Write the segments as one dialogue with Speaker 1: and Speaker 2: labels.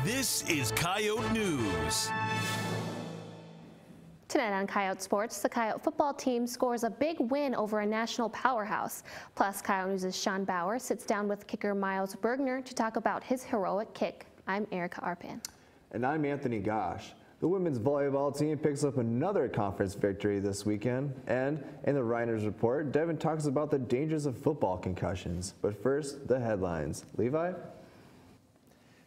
Speaker 1: This is Coyote News.
Speaker 2: Tonight on Coyote Sports, the Coyote football team scores a big win over a national powerhouse. Plus, Coyote News' Sean Bauer sits down with kicker Miles Bergner to talk about his heroic kick. I'm Erica Arpan.
Speaker 3: And I'm Anthony Gosh. The women's volleyball team picks up another conference victory this weekend. And in the Reiners Report, Devin talks about the dangers of football concussions. But first, the headlines. Levi?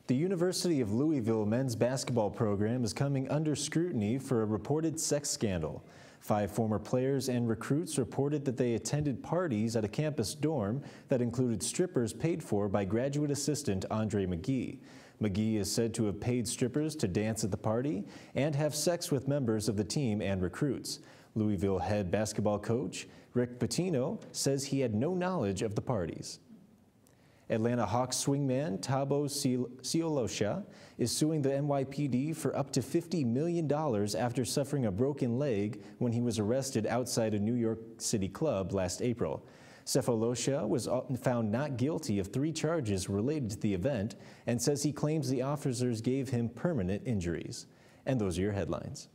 Speaker 4: The University of Louisville men's basketball program is coming under scrutiny for a reported sex scandal. 5 former players and recruits reported that they attended parties at a campus dorm that included strippers paid for by graduate assistant Andre McGee. McGee is said to have paid strippers to dance at the party and have sex with members of the team and recruits. Louisville head basketball coach Rick Pitino says he had no knowledge of the parties. Atlanta Hawks swingman Thabo Seolosha is suing the NYPD for up to $50 million after suffering a broken leg when he was arrested outside a New York City club last April. Sefolosha was found not guilty of 3 charges related to the event and says he claims the officers gave him permanent injuries. And those are your headlines.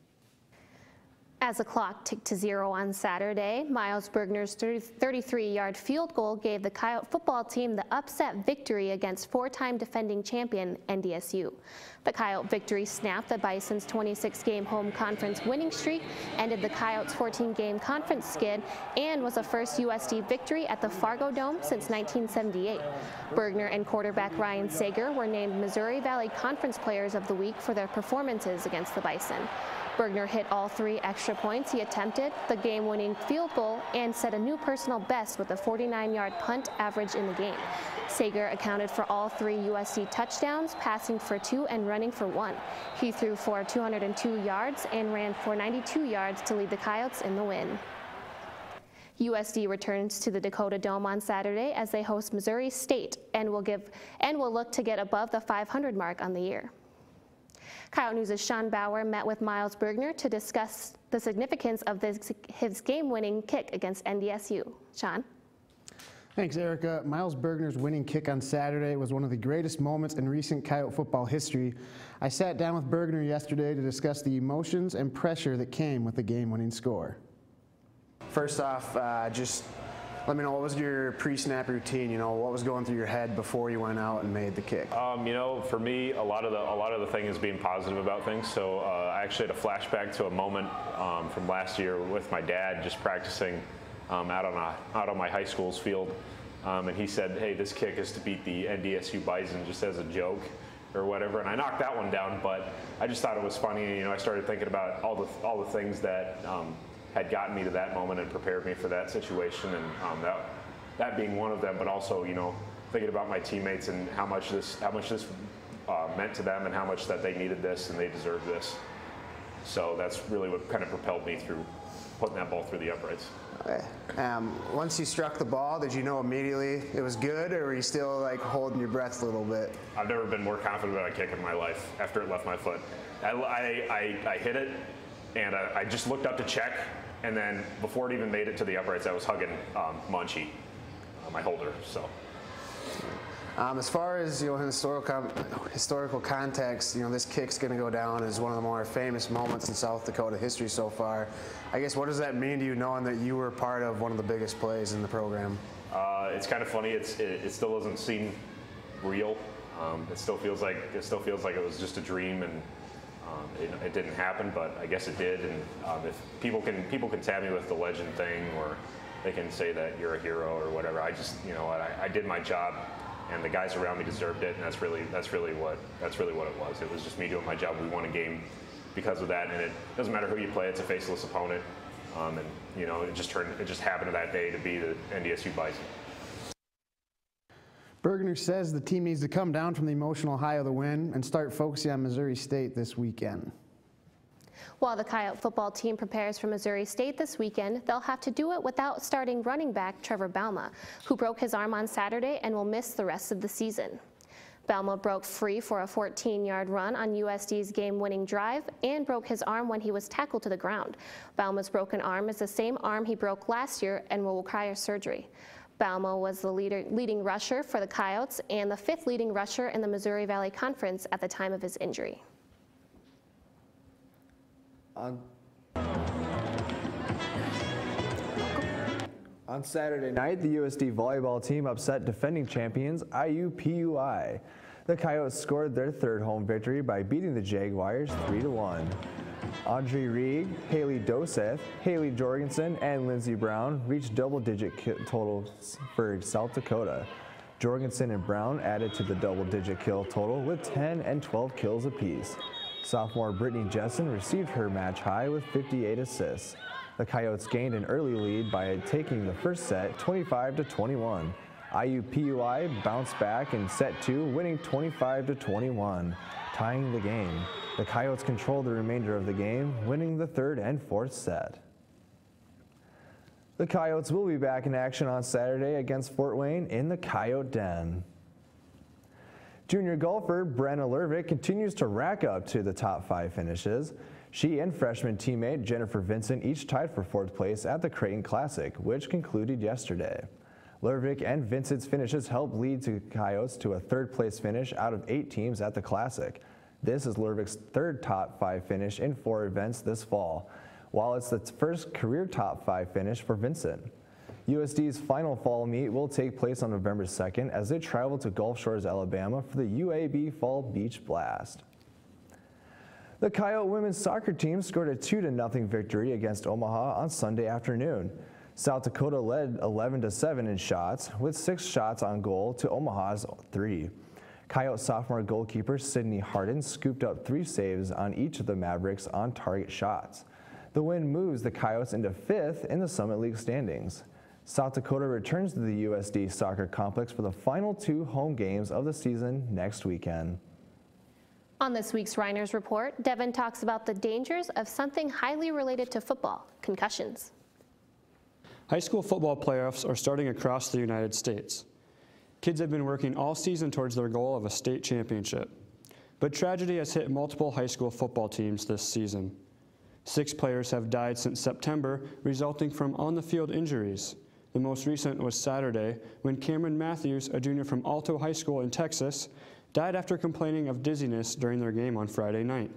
Speaker 2: As the clock ticked to 0 on Saturday, Miles Bergner's 33-yard field goal gave the Coyote football team the upset victory against 4-time defending champion NDSU. The Coyote victory snapped the Bison's 26-game home conference winning streak, ended the Coyotes' 14-game conference skid, and was the first USD victory at the Fargo Dome since 1978. Bergner and quarterback Ryan Sager were named Missouri Valley Conference Players of the Week for their performances against the Bison. Bergner hit all 3 extra points he attempted, the game-winning field goal, and set a new personal best with a 49-yard punt average in the game. Sager accounted for all 3 USC touchdowns, passing for 2 and running for 1. He threw for 202 yards and ran for 92 yards to lead the Coyotes in the win. USD returns to the Dakota Dome on Saturday as they host Missouri State and will look to get above the 500 mark on the year. Coyote News' Sean Bauer met with Miles Bergner to discuss the significance of his game-winning kick against NDSU. Sean?
Speaker 5: Thanks, Erica. Miles Bergner's winning kick on Saturday was one of the greatest moments in recent Coyote football history. I sat down with Bergner yesterday to discuss the emotions and pressure that came with the game-winning score. First off, just let me know, what was your pre-snap routine? You know, what was going through your head before you went out and made the kick?
Speaker 6: You know, for me, a lot of the thing is being positive about things. So I actually had a flashback to a moment from last year with my dad, just practicing out on my high school's field, and he said, "Hey, this kick is to beat the NDSU Bison," just as a joke or whatever. And I knocked that one down, but I just thought it was funny. You know, I started thinking about all the things that had gotten me to that moment and prepared me for that situation, and that being one of them. But also, you know, thinking about my teammates and how much this meant to them and how much that they needed this and they deserved this. So that's really what kind of propelled me through putting that ball through the uprights.
Speaker 5: Okay. Once you struck the ball, did you know immediately it was good, or were you still like holding your breath a little bit?
Speaker 6: I've never been more confident about a kick in my life after it left my foot. I hit it, and I just looked up to check, and then before it even made it to the uprights, I was hugging Munchie, my holder. So.
Speaker 5: As far as, you know, historical context, you know, this kick's going to go down as one of the more famous moments in South Dakota history so far. I guess, what does that mean to you, knowing that you were part of one of the biggest plays in the program?
Speaker 6: It's kind of funny. It still doesn't seem real. It still feels like it was just a dream, and it didn't happen. But I guess it did. And if people can tab me with the legend thing, or they can say that you're a hero or whatever. I just, you know what, I did my job. And the guys around me deserved it, and that's really what it was. It was just me doing my job. We won a game because of that, and it doesn't matter who you play; it's a faceless opponent. And you know, it just happened that day to be the NDSU Bison.
Speaker 5: Bergner says the team needs to come down from the emotional high of the win and start focusing on Missouri State this weekend.
Speaker 2: While the Coyote football team prepares for Missouri State this weekend, they'll have to do it without starting running back Trevor Bauma, who broke his arm on Saturday and will miss the rest of the season. Bauma broke free for a 14-yard run on USD's game-winning drive and broke his arm when he was tackled to the ground. Bauma's broken arm is the same arm he broke last year and will require surgery. Balmo was the leading rusher for the Coyotes and the 5th leading rusher in the Missouri Valley Conference at the time of his injury.
Speaker 3: On Saturday night, the USD volleyball team upset defending champions IUPUI. The Coyotes scored their 3rd home victory by beating the Jaguars 3-1. Audrey Reed, Haley Doseth, Haley Jorgensen, and Lindsey Brown reached double-digit totals for South Dakota. Jorgensen and Brown added to the double-digit kill total with 10 and 12 kills apiece. Sophomore Brittany Jessen received her match high with 58 assists. The Coyotes gained an early lead by taking the first set 25-21. IUPUI bounced back in set 2, winning 25-21, tying the game. The Coyotes controlled the remainder of the game, winning the 3rd and 4th set. The Coyotes will be back in action on Saturday against Fort Wayne in the Coyote Den. Junior golfer Brenna Lervik continues to rack up to the top 5 finishes. She and freshman teammate Jennifer Vincent each tied for 4th place at the Creighton Classic, which concluded yesterday. Lervik and Vincent's finishes helped lead the Coyotes to a 3rd place finish out of 8 teams at the Classic. This is Lervik's 3rd top 5 finish in 4 events this fall, while it's the first career top 5 finish for Vincent. USD's final fall meet will take place on November 2nd as they travel to Gulf Shores, Alabama for the UAB Fall Beach Blast. The Coyote women's soccer team scored a 2-0 victory against Omaha on Sunday afternoon. South Dakota led 11-7 in shots, with 6 shots on goal to Omaha's 3. Coyote sophomore goalkeeper Sydney Harden scooped up 3 saves on each of the Mavericks' on-target shots. The win moves the Coyotes into 5th in the Summit League standings. South Dakota returns to the USD Soccer Complex for the final 2 home games of the season next weekend.
Speaker 2: On this week's Reiners Report, Devin talks about the dangers of something highly related to football, concussions.
Speaker 7: High school football playoffs are starting across the United States. Kids have been working all season towards their goal of a state championship. But tragedy has hit multiple high school football teams this season. 6 players have died since September, resulting from on-the-field injuries. The most recent was Saturday, when Cameron Matthews, a junior from Alto High School in Texas, died after complaining of dizziness during their game on Friday night.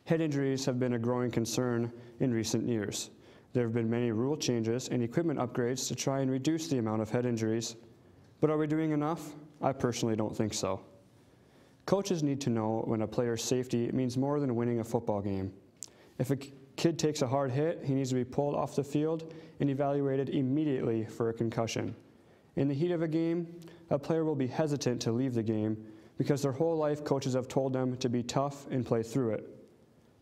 Speaker 7: Head injuries have been a growing concern in recent years. There have been many rule changes and equipment upgrades to try and reduce the amount of head injuries. But are we doing enough? I personally don't think so. Coaches need to know when a player's safety means more than winning a football game. If a kid takes a hard hit, he needs to be pulled off the field and evaluated immediately for a concussion. In the heat of a game, a player will be hesitant to leave the game because their whole life coaches have told them to be tough and play through it.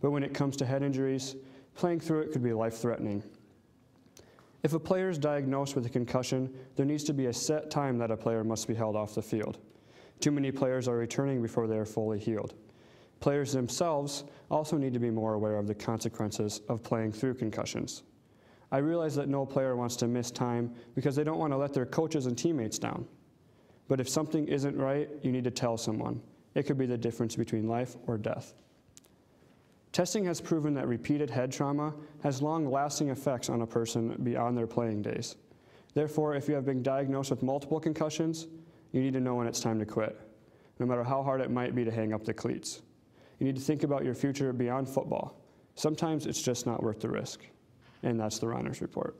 Speaker 7: But when it comes to head injuries, playing through it could be life-threatening. If a player is diagnosed with a concussion, there needs to be a set time that a player must be held off the field. Too many players are returning before they are fully healed. Players themselves also need to be more aware of the consequences of playing through concussions. I realize that no player wants to miss time because they don't want to let their coaches and teammates down. But if something isn't right, you need to tell someone. It could be the difference between life or death. Testing has proven that repeated head trauma has long-lasting effects on a person beyond their playing days. Therefore, if you have been diagnosed with multiple concussions, you need to know when it's time to quit, no matter how hard it might be to hang up the cleats. You need to think about your future beyond football. Sometimes it's just not worth the risk. And that's the Reiners Report.